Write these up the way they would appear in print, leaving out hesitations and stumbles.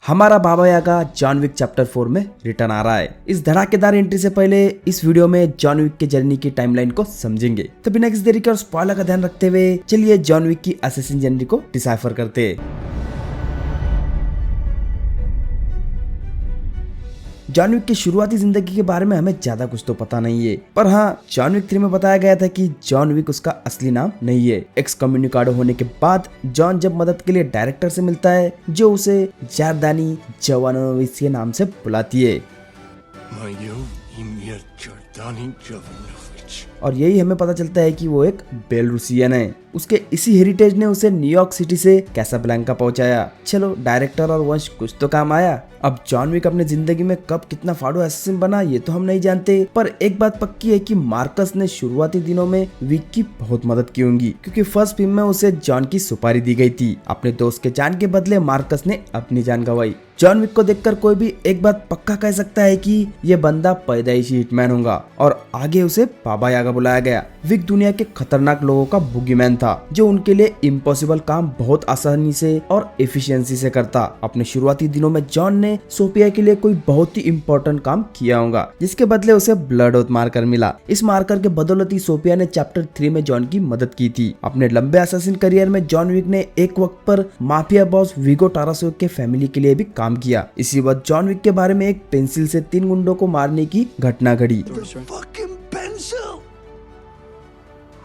हमारा बाबा यागा John Wick chapter 4 में रिटर्न आ रहा है। इस धड़ाकेदार एंट्री से पहले इस वीडियो में जॉन विक के जर्नी की टाइमलाइन को समझेंगे, तो बिना किसी देरी के और स्पॉइलर का ध्यान रखते हुए चलिए जॉन विक की असैसिन जर्नी को डिसाइफर करते हैं। जॉन विक की शुरुआती जिंदगी के बारे में हमें ज्यादा कुछ तो पता नहीं है, पर हाँ जॉन विक 3 में बताया गया था कि जॉन विक उसका असली नाम नहीं है। एक्स कम्युनिकाडो होने के बाद जॉन जब मदद के लिए डायरेक्टर से मिलता है, जो उसे जारदानी जवानोविच के नाम से बुलाती है। और यही हमें पता चलता है कि वो एक बेलारूसियन है। उसके इसी हेरिटेज ने उसे न्यूयॉर्क सिटी से कैसाब्लैंका पहुंचाया। चलो डायरेक्टर और वंश कुछ तो काम आया। अब जॉन विक अपने जिंदगी में कब कितना फाड़ू असैसिन बना ये तो हम नहीं जानते, पर एक बात पक्की है कि मार्कस ने शुरुआती दिनों में विक की बहुत मदद की होगी, क्योंकि फर्स्ट फिल्म में उसे जॉन की सुपारी दी गई थी। अपने दोस्त के जान के बदले मार्कस ने अपनी जान गंवाई। जॉन विक को देखकर कोई भी एक बात पक्का कह सकता है कि ये बंदा पैदाइशी हिटमैन होगा, और आगे उसे बाबा यागा बुलाया गया। विक दुनिया के खतरनाक लोगों का बुगीमैन था, जो उनके लिए इम्पॉसिबल काम बहुत आसानी से और एफिशिएंसी से करता। अपने शुरुआती दिनों में जॉन ने सोफिया के लिए कोई बहुत ही इम्पोर्टेंट काम किया होगा, जिसके बदले उसे ब्लड ओथ मार्कर मिला। इस मार्कर के बदौलत ही सोफिया ने चैप्टर 3 में जॉन की मदद की थी। अपने लंबे असैसिन करियर में जॉन विक ने एक वक्त पर माफिया बॉस विगो टारासो के फैमिली के लिए भी काम किया। इसी वक्त जॉन विक के बारे में एक पेंसिल से 3 गुंडों को मारने की घटना घड़ी।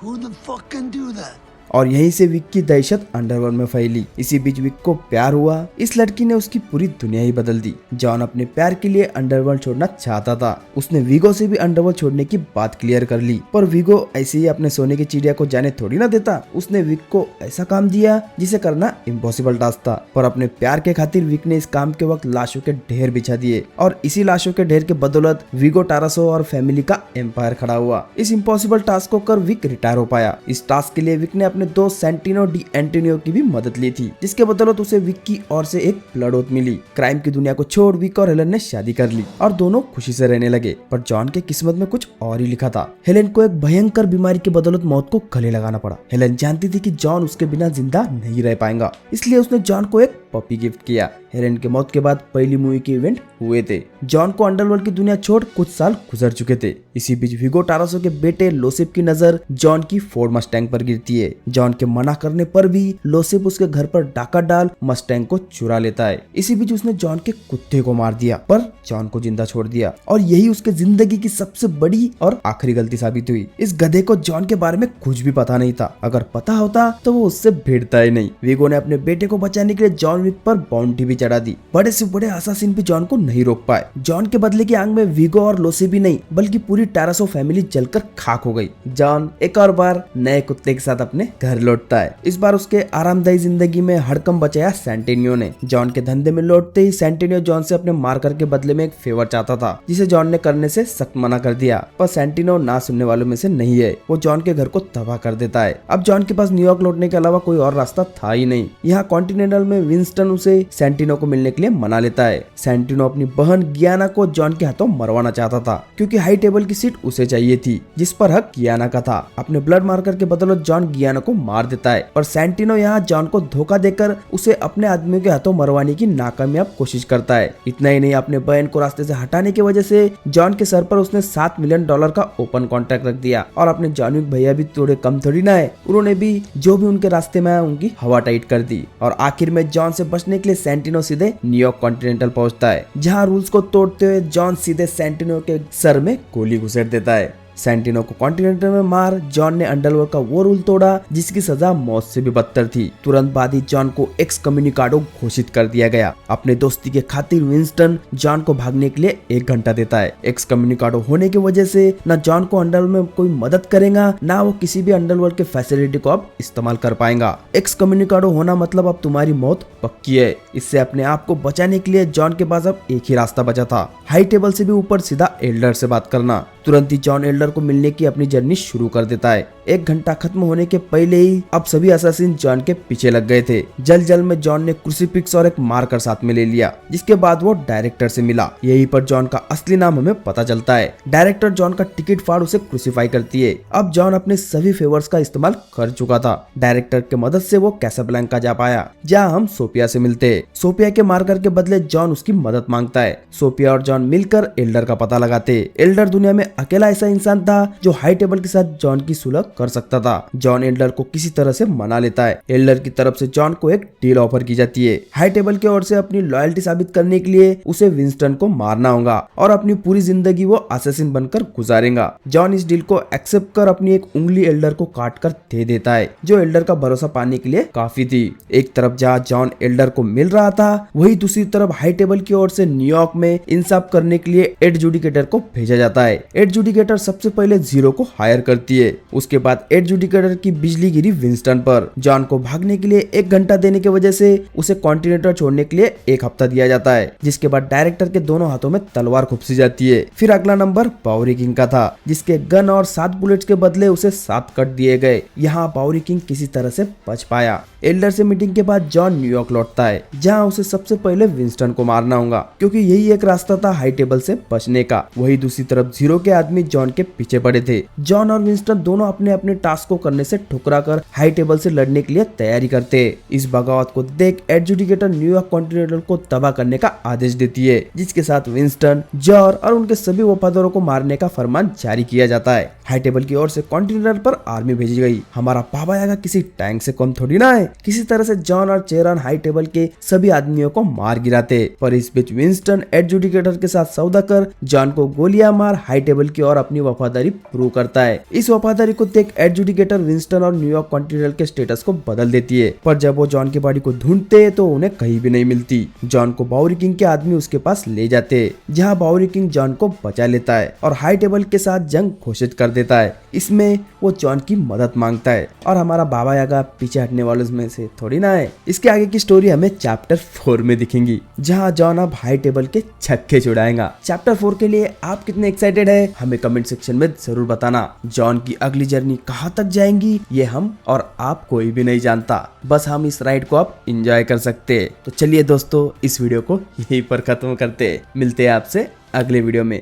Who the fuck can do that? और यहीं से विक की दहशत अंडरवर्ल्ड में फैली। इसी बीच विक को प्यार हुआ। इस लड़की ने उसकी पूरी दुनिया ही बदल दी। जॉन अपने प्यार के लिए अंडरवर्ल्ड छोड़ना चाहता था। उसने विगो से भी अंडरवर्ल्ड छोड़ने की बात क्लियर कर ली, पर विगो ऐसे ही अपने सोने की चिड़िया को जाने थोड़ी ना देता। उसने विक को ऐसा काम दिया जिसे करना इम्पॉसिबल टास्क था, पर अपने प्यार के खातिर विक ने इस काम के वक्त लाशों के ढेर बिछा दिए, और इसी लाशों के ढेर के बदौलत विगो टारासो और फैमिली का एम्पायर खड़ा हुआ। इस इम्पॉसिबल टास्क को कर विक रिटायर हो पाया। इस टास्क के लिए विक ने अपने दोस्त सेंटिनो डी एंटोनियो की भी मदद ली थी, जिसके बदौलत उसे विक की ओर से एक ब्लड ओथ मिली। क्राइम की दुनिया को छोड़ विक और हेलन ने शादी कर ली और दोनों खुशी से रहने लगे। पर जॉन के किस्मत में कुछ और ही लिखा था। हेलन को एक भयंकर बीमारी की बदौलत मौत को गले लगाना पड़ा। हेलन जानती थी कि जॉन उसके बिना जिंदा नहीं रह पाएगा, इसलिए उसने जॉन को एक पपी गिफ्ट किया। हेलन के मौत के बाद पहली मूवी के इवेंट हुए थे। जॉन को अंडरवर्ल्ड की दुनिया छोड़ कुछ साल गुजर चुके थे। इसी बीच विगो टारासो के बेटे लोसिप की नजर जॉन की फोर्ड मस्टैंग पर गिरती है। जॉन के मना करने पर भी लोसिप उसके घर पर डाका डाल मस्टैंग को चुरा लेता है। इसी बीच उसने जॉन के कुत्ते को मार दिया, पर जॉन को जिंदा छोड़ दिया, और यही उसके जिंदगी की सबसे बड़ी और आखिरी गलती साबित हुई। इस गधे को जॉन के बारे में कुछ भी पता नहीं था। अगर पता होता तो वो उससे भिड़ता ही नहीं। विगो ने अपने बेटे को बचाने के लिए जॉन विक पर बाउंटी भी चढ़ा दी। बड़े से बड़े असैसिन भी जॉन को नहीं रोक पाए। जॉन के बदले की आंख में विगो और लोसी भी नहीं, बल्कि पूरी टारासो फैमिली जलकर खाक हो गई। जॉन एक और बार नए कुत्ते के साथ अपने घर लौटता है। इस बार उसके आरामदायी जिंदगी में हड़कंप बचाया सेंटिनियो ने। जॉन के धंधे में लौटते ही सेंटिनियो जॉन से अपने मार्कर के बदले में एक फेवर चाहता था, जिसे जॉन ने करने से सख्त मना कर दिया। पर सेंटिनियो ना सुनने वालों में से नहीं है। वो जॉन के घर को तबाह कर देता है। अब जॉन के पास न्यूयॉर्क लौटने के अलावा कोई और रास्ता था ही नहीं। यहाँ कॉन्टिनेंटल में विंस्टन उसे सेंटिनो को मिलने के लिए मना लेता है। सेंटिनो अपनी बहन गियाना को जॉन के हाथों मरवाना चाहता था, क्योंकि हाई टेबल की सीट उसे चाहिए थी, जिस पर हक गियाना का था। अपने ब्लड मार्कर के बदौलत जॉन गियाना को मार देता है, और सेंटिनो यहाँ जॉन को धोखा देकर उसे अपने आदमियों के हाथों मरवाने की नाकामयाब कोशिश करता है। इतना ही नहीं, अपने बहन को रास्ते से हटाने की वजह से जॉन के सर पर उसने $7 मिलियन का ओपन कॉन्ट्रैक्ट रख दिया। और अपने जॉन विक भैया भी थोड़े कम थोड़ी ना है, उन्होंने भी जो भी उनके रास्ते में आया उनकी हवा टाइट कर दी। और आखिर में जॉन से बचने के लिए सेंटिनो सीधे न्यूयॉर्क कॉन्टिनेंटल पहुंचता है, जहां रूल्स को तोड़ते हुए जॉन सीधे सेंटिनो के सर में गोली घुसेड़ देता है। सेंटिनो को कॉन्टिनेंटल में मार जॉन ने अंडरवर्ल्ड का वो रूल तोड़ा जिसकी सजा मौत से भी बदतर थी। तुरंत बाद ही जॉन को एक्स कम्युनिकाडो घोषित कर दिया गया। अपने दोस्ती के खातिर विंस्टन जॉन को भागने के लिए 1 घंटा देता है। एक्स कम्युनिकाडो होने की वजह से न जॉन को अंडरवर्ल्ड में कोई मदद करेगा, ना वो किसी भी अंडरवर्ल्ड के फैसिलिटी को अब इस्तेमाल कर पाएगा। एक्स कम्युनिकाडो होना मतलब अब तुम्हारी मौत पक्की है। इससे अपने आप को बचाने के लिए जॉन के पास अब एक ही रास्ता बचा था, हाई टेबल से भी ऊपर सीधा एल्डर से बात करना। तुरंत ही जॉन एल्डर को मिलने की अपनी जर्नी शुरू कर देता है। 1 घंटा खत्म होने के पहले ही अब सभी असैसिन जॉन के पीछे लग गए थे। जल्द जल्द में जॉन ने क्रूसीफिक्स और एक मार्कर साथ में ले लिया, जिसके बाद वो डायरेक्टर से मिला। यहीं पर जॉन का असली नाम हमें पता चलता है। डायरेक्टर जॉन का टिकट फाड़ उसे क्रूसीफाई करती है। अब जॉन अपने सभी फेवर्स का इस्तेमाल कर चुका था। डायरेक्टर के मदद से वो कैसाब्लैंका जा पाया, जहाँ हम सोफिया से मिलते हैं। सोफिया के मार्कर के बदले जॉन उसकी मदद मांगता है। सोफिया और जॉन मिलकर एल्डर का पता लगाते। एल्डर दुनिया में अकेला ऐसा इंसान था जो हाई टेबल के साथ जॉन की सुलह कर सकता था। जॉन एल्डर को किसी तरह से मना लेता है। एल्डर की तरफ से जॉन को एक डील ऑफर की जाती है। हाई टेबल की ओर से अपनी लॉयल्टी साबित करने के लिए उसे विंस्टन को मारना होगा और अपनी पूरी जिंदगी वो असैसिन बनकर गुजारेगा। जॉन इस डील को एक्सेप्ट कर अपनी एक उंगली एल्डर को काट कर दे देता है, जो एल्डर का भरोसा पाने के लिए काफी थी। एक तरफ जहाँ जॉन एल्डर को मिल रहा था, वही दूसरी तरफ हाई टेबल की ओर से न्यूयॉर्क में इंसाफ करने के लिए एड जुडिकेटर को भेजा जाता है। एड जुडिकेटर सबसे पहले जीरो को हायर करती है। उसके बाद एड जुडिकेटर की बिजली गिरी विंस्टन पर। जॉन को भागने के लिए 1 घंटा देने की वजह से उसे कॉन्टिनेंटर छोड़ने के लिए 1 हफ्ता दिया जाता है, जिसके बाद डायरेक्टर के दोनों हाथों में तलवार खुपसी जाती है। फिर अगला नंबर बाउरी किंग का था, जिसके गन और 7 बुलेट्स के बदले उसे 7 कट दिए गए। यहाँ बाउरी किंग किसी तरह से बच पाया। एल्डर से मीटिंग के बाद जॉन न्यूयॉर्क लौटता है, जहाँ उसे सबसे पहले विंस्टन को मारना होगा, क्योंकि यही एक रास्ता था हाई टेबल से बचने का। वही दूसरी तरफ जीरो के आदमी जॉन के पीछे पड़े थे। जॉन और विंस्टन दोनों अपने अपने टास्क को करने से ठुकरा कर हाई टेबल से लड़ने के लिए तैयारी करते। इस बगावत को देख एडजुडिकेटर न्यूयॉर्क कॉन्टिनेंटल को तबाह करने का आदेश देती है, जिसके साथ विंस्टन, जॉर और उनके सभी वफादारों को मारने का फरमान जारी किया जाता है। हाई टेबल की ओर से कॉन्टिनेंटल पर आर्मी भेजी गई। हमारा बाबा यागा किसी टैंक से कम थोड़ी ना है। किसी तरह से जॉन और चेरन हाई टेबल के सभी आदमियों को मार गिराते। पर इस बीच विंस्टन एडजुडिकेटर के साथ सौदा कर जॉन को गोलियां मार हाई टेबल की ओर अपनी वफादारी प्रूव करता है। इस वफादारी को देख एडजुडिकेटर विंस्टन और न्यूयॉर्क कॉन्टिनेंटल के स्टेटस को बदल देती है। पर जब वो जॉन की बॉडी को ढूंढते तो उन्हें कहीं भी नहीं मिलती। जॉन को बाउरी किंग के आदमी उसके पास ले जाते, जहाँ बाउरी किंग जॉन को बचा लेता है और हाई टेबल के साथ जंग घोषित कर देता है। इसमें वो जॉन की मदद मांगता है और हमारा बाबा यागा पीछे हटने वालों में से थोड़ी ना है। इसके आगे की स्टोरी हमें चैप्टर 4 में दिखेंगी, जहाँ जॉन अब हाई टेबल के छक्के छुड़ाएगा। चैप्टर 4 के लिए आप कितने एक्साइटेड है हमें कमेंट सेक्शन में जरूर बताना। जॉन की अगली जर्नी कहाँ तक जाएंगी ये हम और आप कोई भी नहीं जानता, बस हम इस राइड को अब एंजॉय कर सकते हैं। तो चलिए दोस्तों, इस वीडियो को यहीं पर खत्म करते हैं। मिलते हैं आपसे अगले वीडियो में।